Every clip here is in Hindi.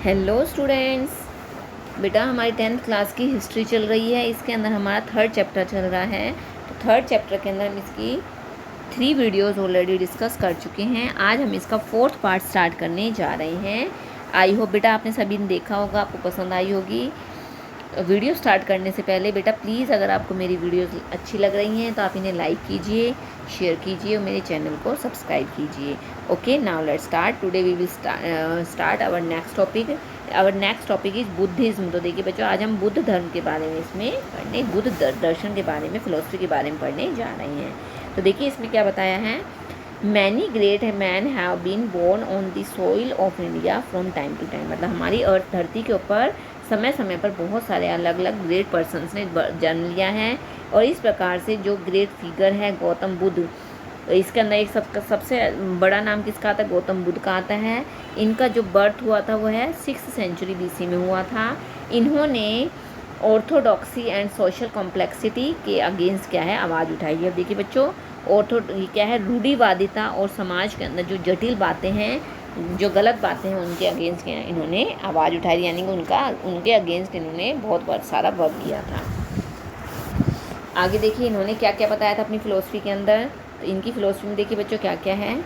हेलो स्टूडेंट्स, बेटा हमारी 10th क्लास की हिस्ट्री चल रही है। इसके अंदर हमारा 3rd चैप्टर चल रहा है। तो 3rd चैप्टर के अंदर हम इसकी 3 वीडियोस ऑलरेडी डिस्कस कर चुके हैं। आज हम इसका 4th पार्ट स्टार्ट करने जा रहे हैं। आई होप बेटा आपने सभी ने देखा होगा, आपको पसंद आई होगी। वीडियो स्टार्ट करने से पहले बेटा प्लीज़ अगर आपको मेरी वीडियोस अच्छी लग रही हैं तो आप इन्हें लाइक कीजिए, शेयर कीजिए और मेरे चैनल को सब्सक्राइब कीजिए। Okay, now let's start. Today we will start our next topic. Our next topic is Buddhism. तो देखिए बच्चों, आज हम बुद्ध धर्म के बारे में बुद्ध दर्शन के बारे में, फिलोसफी के बारे में पढ़ने जा रहे हैं। तो देखिए इसमें क्या बताया है। Many great man have been born on the soil of India from time to time. मतलब हमारी अर्थ धरती के ऊपर समय समय पर बहुत सारे अलग अलग ग्रेट पर्सन्स ने जन्म लिया है। और इस प्रकार से जो ग्रेट फिगर है गौतम बुद्ध, इसके अंदर एक सबसे बड़ा नाम किसका आता है? गौतम बुद्ध का आता है। इनका जो बर्थ हुआ था वो है 6th सेंचुरी BC में हुआ था। इन्होंने ऑर्थोडॉक्सी एंड सोशल कॉम्प्लेक्सिटी के अगेंस्ट क्या है आवाज़ उठाई है। अब देखिए बच्चों, ये क्या है? रूढ़िवादिता और समाज के अंदर जो जटिल बातें हैं, जो गलत बातें हैं, उनके अगेंस्ट इन्होंने आवाज़ उठाई, यानी कि उनके अगेंस्ट इन्होंने बहुत सारा वर्क किया था। आगे देखिए इन्होंने क्या क्या बताया था अपनी फ़िलोसफी के अंदर। तो इनकी फ़िलोसफी में देखिए बच्चों क्या क्या है।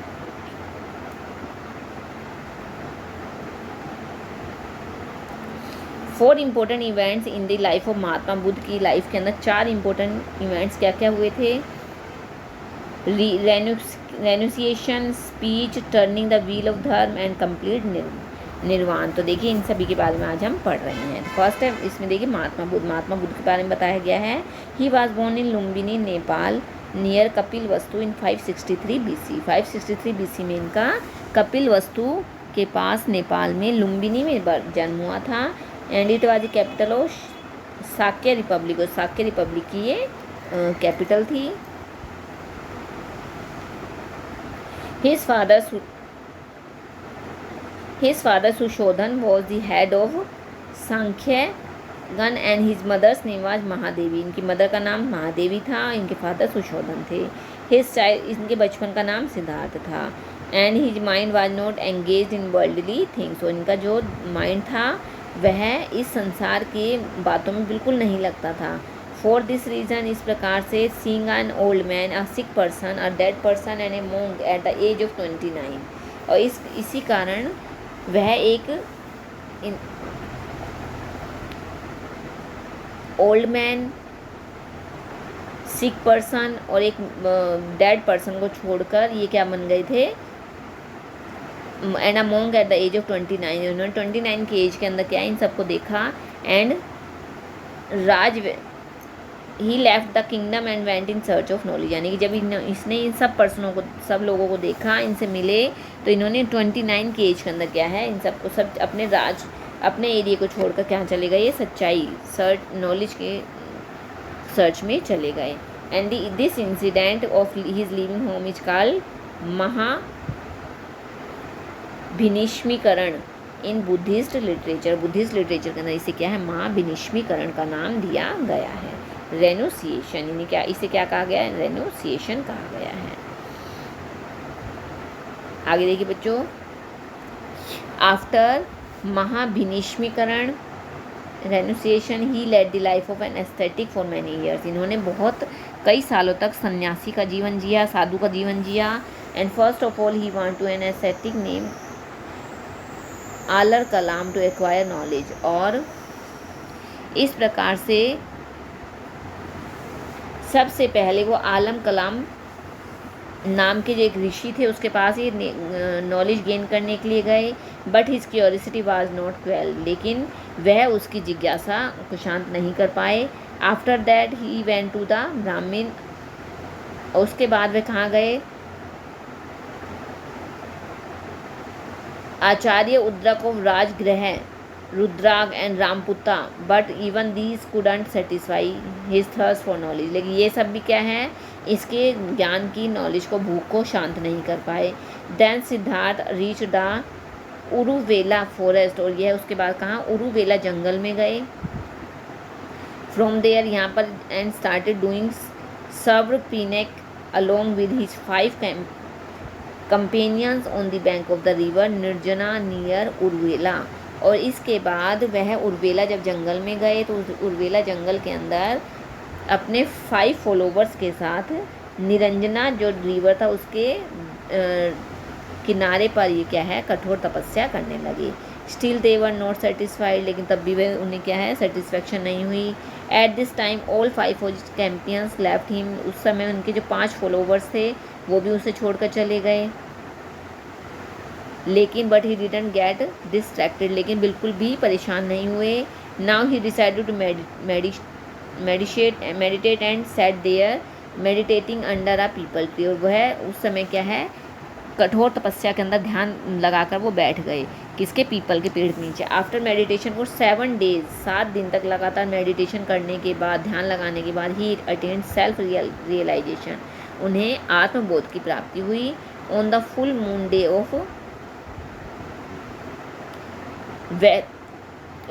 4 important events in the life of Mahatma Buddha की लाइफ के अंदर 4 इम्पोर्टेंट इवेंट्स क्या क्या हुए थे? Renunciation, speech, turning the wheel of dharma and complete nirvana. तो देखिए इन सभी के बारे में आज हम पढ़ रहे हैं। फर्स्ट है इसमें देखिए महात्मा बुद्ध के बारे में बताया गया है। He was born in Lumbini, Nepal, near Kapilavastu in 563 BC। 563 BC में इनका कपिल वस्तु के पास नेपाल में लुम्बिनी में जन्म हुआ था। And it was the capital of Shakya Republic. और शाक्य रिपब्लिक की ये कैपिटल थी। His father Sushodhan was the head of सांख्यगण and his mother's name was Mahadevi. इनकी मदर का नाम महादेवी था, इनके फादर सुशोधन थे। इनके बचपन का नाम सिद्धार्थ था। And his mind was not engaged in worldly things। और इनका जो माइंड था वह इस संसार के बातों में बिल्कुल नहीं लगता था। फॉर दिस रीज़न, इस प्रकार से, seeing an old man, a sick person, a dead person and a monk at the age of 29। और इसी कारण वह एक ओल्ड मैन, सिक पर्सन और एक डेड पर्सन को छोड़कर ये क्या बन गए थे? And a monk at the age of 29। उन्होंने 29 की एज के अंदर क्या इन सबको देखा। And he left the kingdom and went in search of knowledge. यानी कि जब इसने इन सब लोगों को देखा, इनसे मिले, तो इन्होंने 29 की एज के अंदर क्या है, इन सबको अपने एरिया को छोड़कर क्या चले गए? सच्चाई, नॉलेज के सर्च में चले गए। And this incident of his leaving home is called Mahabhinishkramana in Buddhist literature. Buddhist literature के अंदर इसे क्या है? महाभिनिष्मीकरण का नाम दिया गया है। रेनुसिएशन, इसे क्या कहा गया है? रेनुसिएशन कहा गया है। आगे देखिए बच्चों, after Mahabhinishkramana renunciation he led the life of an ascetic for many years. इन्होंने कई सालों तक सन्यासी का जीवन जिया, साधु का जीवन जिया। And first of all he went to an ascetic named Alara Kalama to acquire knowledge. और इस प्रकार से सबसे पहले वो आलम कलाम नाम के जो एक ऋषि थे उसके पास ये नॉलेज गेन करने के लिए गए। But his curiosity was not quelled. लेकिन वह उसकी जिज्ञासा को शांत नहीं कर पाए। After that he went to the Brahmin. उसके बाद वे कहाँ गए? Acharya Udraka of Rajgriha, Rudraka and Ramaputta. But even these couldn't satisfy his thirst for knowledge. लेकिन ये सब भी क्या है? इसके ज्ञान की, नॉलेज को, भूख को शांत नहीं कर पाए। Then Siddhartha reach the Uruvela forest. और यह उसके बाद कहाँ? उरुवेला जंगल में गए। फ्रॉम देयर, यहाँ पर, and started doing severe penance along with his 5 companions on the bank of the river Nirjana near Uruvela। और इसके बाद वह उर्वेला जब जंगल में गए तो उस उर्वेला जंगल के अंदर अपने 5 फॉलोवर्स के साथ निरंजना जो रिवर था उसके किनारे पर ये क्या है कठोर तपस्या करने लगे। Still they were not satisfied, लेकिन तब भी वह उन्हें क्या है सेटिस्फेक्शन नहीं हुई। At this time all 5 champions left him, उस समय उनके जो 5 फॉलोवर्स थे वो भी उसे छोड़कर चले गए। लेकिन but he didn't get distracted, लेकिन बिल्कुल भी परेशान नहीं हुए। Now he decided to meditate and set there meditating under a peepal tree, और वह उस समय क्या है कठोर तपस्या के अंदर ध्यान लगाकर वो बैठ गए, किसके पीपल के पेड़ के नीचे। आफ्टर मेडिटेशन फॉर 7 डेज, 7 दिन तक लगातार मेडिटेशन करने के बाद, ध्यान लगाने के बाद ही अटेंड सेल्फ रियलाइजेशन, उन्हें आत्मबोध की प्राप्ति हुई। On the full moon day of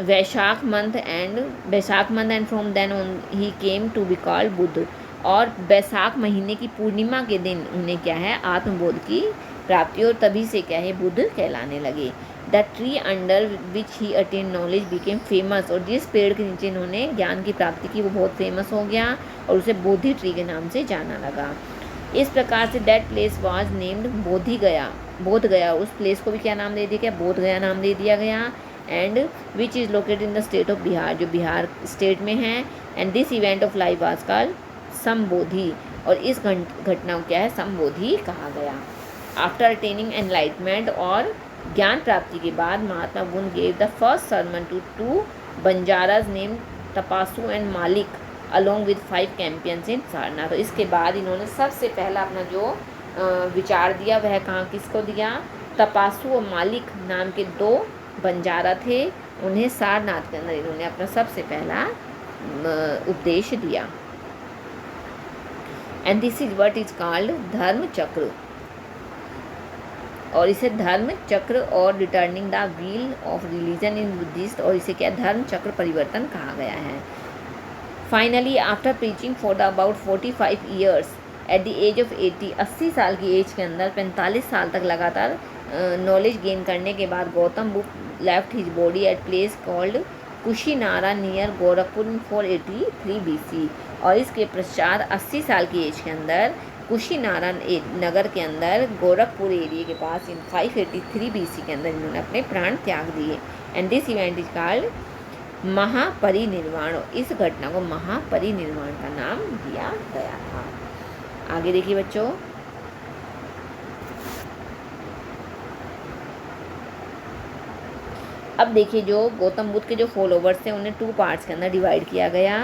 Vaishakh month and from then on he came to be called Buddha, और वैशाख महीने की पूर्णिमा के दिन उन्हें क्या है आत्मबोध की प्राप्ति, और तभी से क्या है बुद्ध कहलाने लगे। The tree under which he attain knowledge became famous, और जिस पेड़ के नीचे इन्होंने ज्ञान की प्राप्ति की वो बहुत फेमस हो गया और उसे बोधि ट्री के नाम से जाना लगा। इस प्रकार say that place was named बोध गया, उस प्लेस को भी क्या नाम दे दिया गया, बोध गया नाम दे दिया गया। And which is located in the state of Bihar, जो बिहार स्टेट में है। And this event of life was called Sambodhi, और इस घटना को क्या है संबोधि कहा गया। आफ्टर अटेनिंग एनलाइटमेंट, और ज्ञान प्राप्ति के बाद Mahatma Buddha gave the first sermon to banjaras named Tapassu and Malik along with 5 companions in Sarnath. तो इसके बाद इन्होंने सबसे पहला अपना जो विचार दिया वह कहाँ किसको दिया, तपासु और मालिक नाम के 2 बंजारा थे, उन्हें सारनाथ के अंदर इन्होंने अपना सबसे पहला उपदेश दिया। And this is what is called Dharma Chakra, और इसे धर्म चक्र और returning the wheel of religion in Buddhist, और इसे क्या धर्म चक्र परिवर्तन कहा गया है। Finally after preaching for the about 45 years at the age of 80 साल की एज के अंदर 45 साल तक लगातार नॉलेज गेन करने के बाद Gautam Buddha left his body at place called Kushinara near Gorakhpur in 483 BC, और इसके पश्चात 80 साल की एज के अंदर कुशीनारा नगर के अंदर गोरखपुर एरिया के पास इन 583 BC के अंदर इन्होंने अपने प्राण त्याग दिए। And this event is called Mahaparinirvana, इस घटना को महापरिनिर्वाण का नाम दिया गया था। आगे देखिए बच्चों, अब देखिए जो गौतम बुद्ध के जो फॉलोवर्स थे उन्हें 2 पार्ट्स के अंदर डिवाइड किया गया,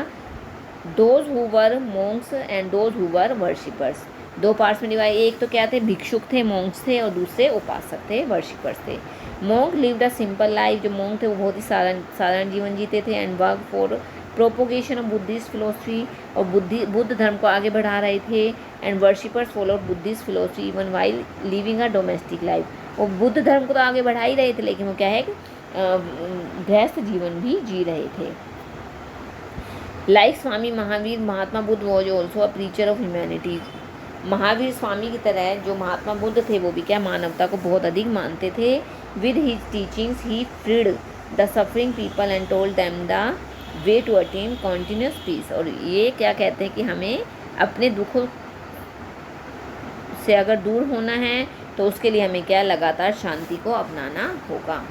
those who were monks and those who were worshippers. 2 parts में डिवाइड, एक तो क्या थे भिक्षुक थे मोंक्स थे, और दूसरे उपासक थे वर्शिपर्स थे। Monk lived a simple life, जो मोंक थे वो बहुत ही साधारण जीवन जीते थे। And work for propagation of Buddhist philosophy, और बुद्ध धर्म को आगे बढ़ा रहे थे। And worshippers followed Buddhist philosophy even while living a domestic life, वो बुद्ध धर्म को तो आगे बढ़ा ही रहे थे लेकिन वो क्या है गृहस्थ जीवन भी जी रहे थे। Like Swami Mahavir, Mahatma Buddha was also a preacher of humanities. Mahavir Swami की तरह जो महात्मा बुद्ध थे वो भी क्या मानवता को बहुत अधिक मानते थे। With his teachings he freed the suffering people and told them the way to attain continuous peace, और ये क्या कहते हैं कि हमें अपने दुखों से अगर दूर होना है तो उसके लिए हमें क्या लगातार शांति को अपनाना होगा।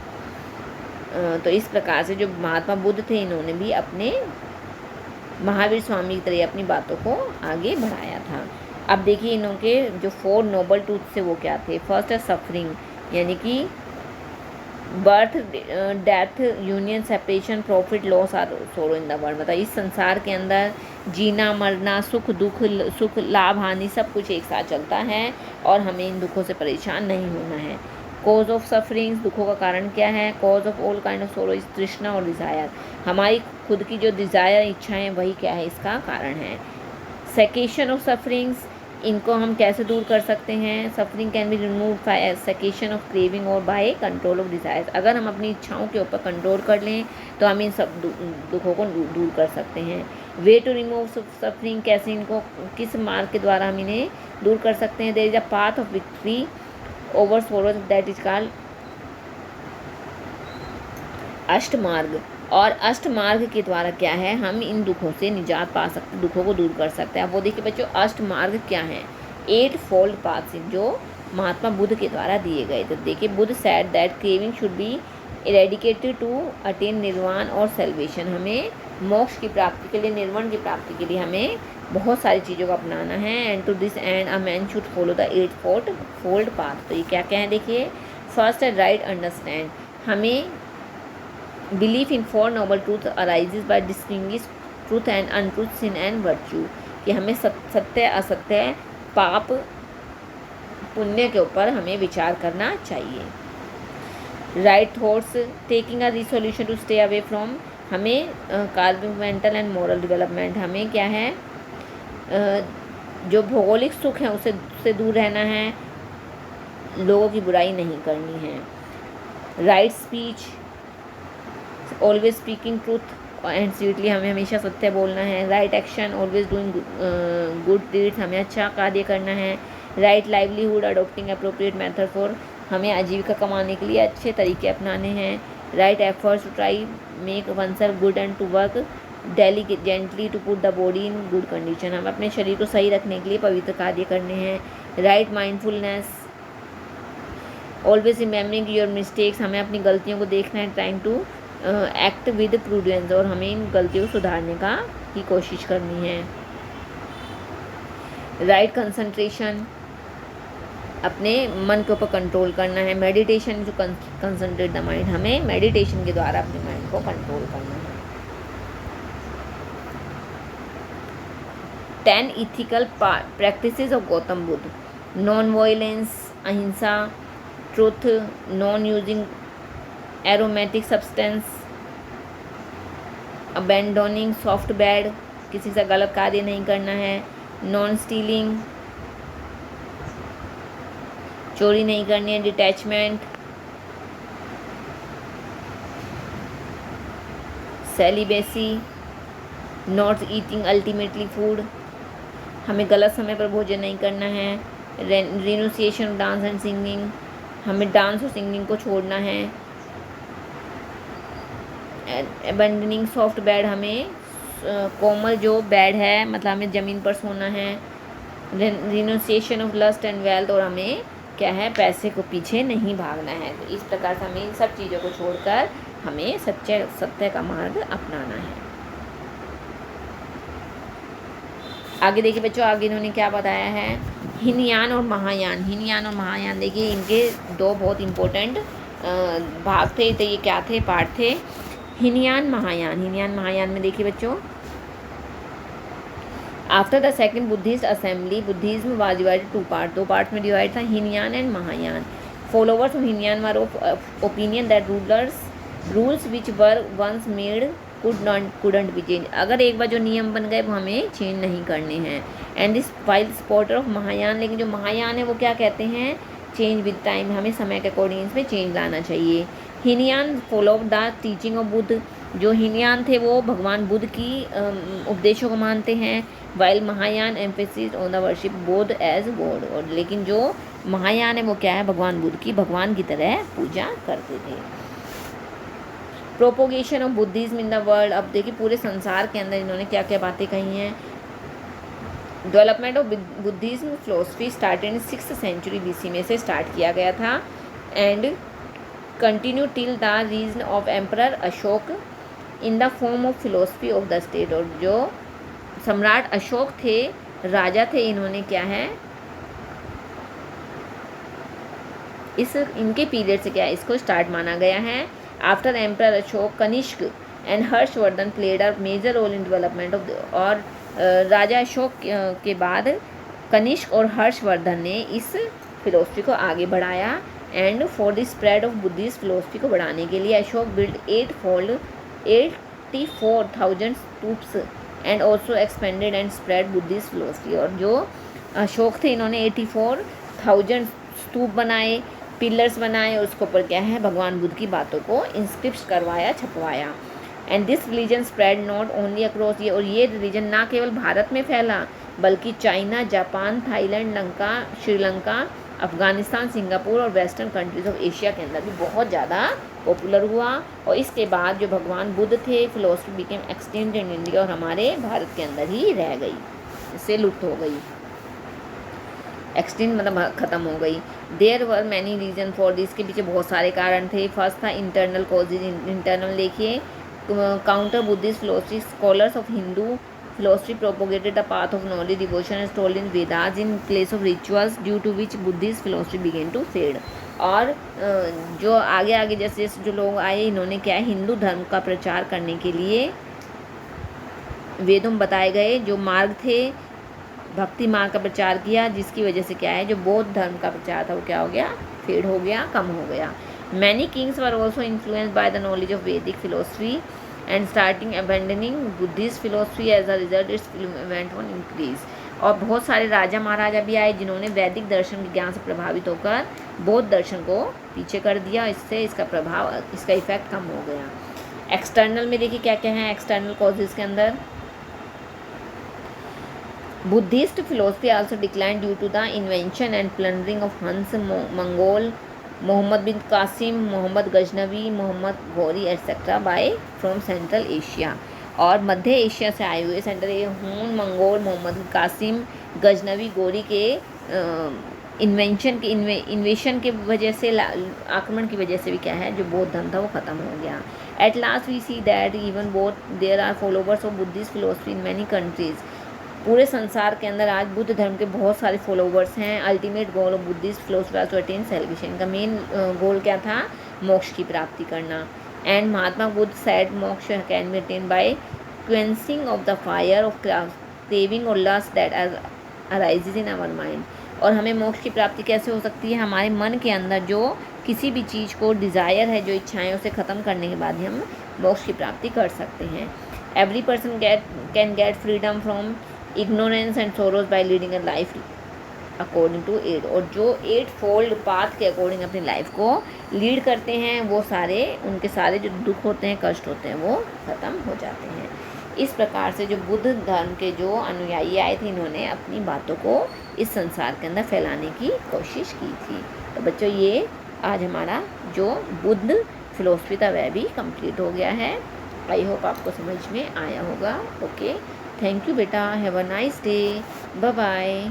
तो इस प्रकार से जो महात्मा बुद्ध थे इन्होंने भी अपने महावीर स्वामी की तरह अपनी बातों को आगे बढ़ाया था। अब देखिए इनके जो 4 नोबल ट्रूथ थे वो क्या थे। फर्स्ट है सफरिंग, यानी कि birth death union separation profit loss are sorrow in the world, मतलब इस संसार के अंदर जीना मरना सुख लाभ हानि सब कुछ एक साथ चलता है और हमें इन दुखों से परेशान नहीं होना है। कॉज ऑफ सफरिंग्स, दुखों का कारण क्या है। Cause of all kind of सोरो इज तृष्णा और डिज़ायर, हमारी खुद की जो डिज़ायर इच्छाएं वही क्या है इसका कारण है। सेकेशन ऑफ सफरिंग्स, इनको हम कैसे दूर कर सकते हैं। Suffering can be remove by cessation of craving और बाय कंट्रोल ऑफ डिज़ायर, अगर हम अपनी इच्छाओं के ऊपर कंट्रोल कर लें तो हम इन सब दुखों को दूर कर सकते हैं। वे टू रिमूव सफरिंग, कैसे इनको किस मार्ग के द्वारा हम इन्हें दूर कर सकते हैं। There is a path of victory over sorrow that is called Ashtamarg, और अष्टमार्ग के द्वारा क्या है, हम इन दुखों से निजात पा सकते, दुखों को दूर कर सकते हैं। अब वो देखिए बच्चों, अष्टमार्ग क्या है, 8 फोल्ड पाथ जो महात्मा बुद्ध के द्वारा दिए गए। तो देखिए, Buddha said that craving should be eradicated to attain nirvana और सेल्वेशन। हमें मोक्ष की प्राप्ति के लिए, निर्वाण की प्राप्ति के लिए हमें बहुत सारी चीज़ों को अपनाना है। And to this end a man should follow the 8 fold path. तो ये क्या क्या है देखिए, फर्स्ट है राइट अंडरस्टैंड। हमें belief in 4 noble truth arises by distinguish truth and untruth, sin and virtue, कि हमें सत्य असत्य, पाप पुण्य के ऊपर हमें विचार करना चाहिए। Right thoughts, taking a resolution to stay away from, हमें curbing mental and moral development, हमें क्या है, जो भौगोलिक सुख है उससे दूर रहना है, लोगों की बुराई नहीं करनी है। Right speech, always speaking truth and sweetly, हमें हमेशा सत्य बोलना है। Right action, always doing good deeds, हमें अच्छा कार्य करना है। Right livelihood, adopting appropriate method for, हमें आजीविका कमाने के लिए अच्छे तरीके अपनाने हैं। Right efforts to try make oneself good and to work diligently to put the body in good condition, हमें अपने शरीर को सही रखने के लिए पवित्र कार्य करने हैं। Right mindfulness, always remembering your mistakes, हमें अपनी गलतियों को देखना है। Trying to act with prudence, और हमें इन गलतियों को सुधारने की कोशिश करनी है। राइट कंसंट्रेशन, अपने मन के ऊपर कंट्रोल करना है। मेडिटेशन जो कंसंट्रेट द माइंड, हमें मेडिटेशन के द्वारा अपने माइंड को कंट्रोल करना है। 10 ethical practices of Gautam Buddha, non violence, ahimsa, truth, non using aromatic substance, abandoning soft bed, किसी से गलत कार्य नहीं करना है। नॉन स्टीलिंग, चोरी नहीं करनी है। Detachment, celibacy, not eating ultimately food, हमें गलत समय पर भोजन नहीं करना है। रिनुसिएशन ऑफ डांस एंड सिंगिंग, हमें डांस और सिंगिंग को छोड़ना है। अबेंडनिंग सॉफ्ट बेड, हमें कोमल जो बेड है, मतलब हमें ज़मीन पर सोना है। रिनुसिएशन ऑफ लस्ट एंड वेल्थ, और हमें क्या है, पैसे को पीछे नहीं भागना है। तो इस प्रकार से हमें इन सब चीज़ों को छोड़कर हमें सत्य का मार्ग अपनाना है। आगे देखिए बच्चों, आगे इन्होंने क्या बताया है, हीनयान और महायान। हीनयान और महायान देखिए, इनके दो बहुत इम्पोर्टेंट भाग थे। तो ये क्या थे, पार्ट थे। हीनयान महायान, हीनयान महायान में देखिए बच्चों, after the second Buddhist assembly, Buddhism was divided 2 part, 2 part में डिवाइड था, Hinayana and Mahayana. Followers of Hinayana were of opinion that rules which were once made couldn't be changed, अगर एक बार जो नियम बन गए वो हमें चेंज नहीं करने हैं। And this while supporter of Mahayana, लेकिन जो महायान है वो क्या कहते हैं, चेंज विद टाइम, हमें समय के अकॉर्डिंग इसमें चेंज लाना चाहिए। Hinayana follow the teaching of Buddha, जो हीनयान थे वो भगवान बुद्ध की उपदेशों को मानते हैं। While Mahayana emphasis on the worship Buddha as God, और लेकिन जो महायान है वो क्या है, भगवान बुद्ध की भगवान की तरह पूजा करते थे। Propagation of Buddhism in the world, अब देखिए पूरे संसार के अंदर इन्होंने क्या क्या बातें कही हैं। Development of Buddhism philosophy started in 6th century BC में से स्टार्ट किया गया था and continue till the reason of emperor Ashoka in the form of philosophy of the state, और जो सम्राट अशोक थे, राजा थे, इन्होंने क्या है, इनके पीरियड से क्या है, इसको स्टार्ट माना गया है। After emperor Ashoka, Kanishka and Harshavardhan played a major role in development of, और राजा अशोक के बाद कनिष्क और हर्षवर्धन ने इस फिलोसफी को आगे बढ़ाया। And for the spread of Buddhist philosophy को बढ़ाने के लिए Ashok build 84,000 stupas and also expanded and spread Buddhist philosophy, और जो अशोक थे इन्होंने 84,000 स्तूप बनाए, पिलर्स बनाए, उसके ऊपर क्या है, भगवान बुद्ध की बातों को इंस्क्रिप्ट करवाया, छपवाया। And this religion spread not only across, ये और ये रिलीजन ना केवल भारत में फैला बल्कि China, Japan, Thailand, Lanka, Sri Lanka Afghanistan, Singapore और वेस्टर्न कंट्रीज़ ऑफ एशिया के अंदर भी बहुत ज़्यादा पॉपुलर हुआ। और इसके बाद जो भगवान बुद्ध थे, philosophy became extinct in India, और हमारे भारत के अंदर ही रह गई, इससे लुप्त हो गई। एक्सटिंक्ट मतलब ख़त्म हो गई। There were many reason for this, के पीछे बहुत सारे कारण थे। फर्स्ट था इंटरनल कॉजेज। इंटरनल देखिए, counter Buddhist philosophy, scholars of Hindu philosophy propagated a path of knowledge, devotion as told in Vedas in place of rituals, due to which Buddhist philosophy began to fade. और जो आगे आगे जैसे जैसे जो लोग आए, इन्होंने क्या है, हिंदू धर्म का प्रचार करने के लिए वेदों में बताए गए जो मार्ग थे, भक्ति मार्ग का प्रचार किया, जिसकी वजह से क्या है, जो बौद्ध धर्म का प्रचार था वो क्या हो गया, फेड हो गया, कम हो गया। Many Kings were also influenced by the knowledge of वैदिक philosophy and starting abandoning Buddhist philosophy, as a result its went on increase। और बहुत सारे राजा महाराजा भी आए जिन्होंने वैदिक दर्शन के ज्ञान से प्रभावित होकर बौद्ध दर्शन को पीछे कर दिया, इससे इसका प्रभाव, इसका इफेक्ट कम हो गया। एक्सटर्नल में देखिए क्या क्या है एक्सटर्नल कॉजेज़ के अंदर। Buddhist philosophy also decline due to the invasion and plundering of Huns, Mongol, Mohammed bin Qasim, Mohammed Ghaznavi, Mohammed Ghori etcetera by from Central Asia. और मध्य एशिया से आए हुए central Hun, Mongol, Mohammed bin Qasim, Ghaznavi, Ghori के इन्वेशन के वजह से, आक्रमण की वजह से भी क्या है, जो बौद्ध धर्म था वो ख़त्म हो गया। At last we see that even both there are followers of Buddhist philosophy in many countries. पूरे संसार के अंदर आज बुद्ध धर्म के बहुत सारे फॉलोवर्स हैं। Ultimate goal of Buddhist philosophy to attain salvation, का मेन गोल क्या था, मोक्ष की प्राप्ति करना। And Mahatma Buddha said moksha can be attain by quenching of the fire of craving और lust that arises in our mind. और हमें मोक्ष की प्राप्ति कैसे हो सकती है, हमारे मन के अंदर जो किसी भी चीज़ को डिज़ायर है, जो इच्छाएं, उसे ख़त्म करने के बाद ही हम मोक्ष की प्राप्ति कर सकते हैं। Every person can get freedom from ignorance and sorrows by leading a life according to 8, और जो 8 फोल्ड पाथ के अकॉर्डिंग अपनी लाइफ को लीड करते हैं, वो सारे, उनके सारे जो दुख होते हैं, कष्ट होते हैं, वो ख़त्म हो जाते हैं। इस प्रकार से जो बुद्ध धर्म के जो अनुयायी आए थे, इन्होंने अपनी बातों को इस संसार के अंदर फैलाने की कोशिश की थी। तो बच्चों, ये आज हमारा जो बुद्ध फिलोसफी था वह भी कंप्लीट हो गया है। आई होप आपको समझ में आया होगा। ओके, थैंक यू बेटा, have a nice day, bye bye.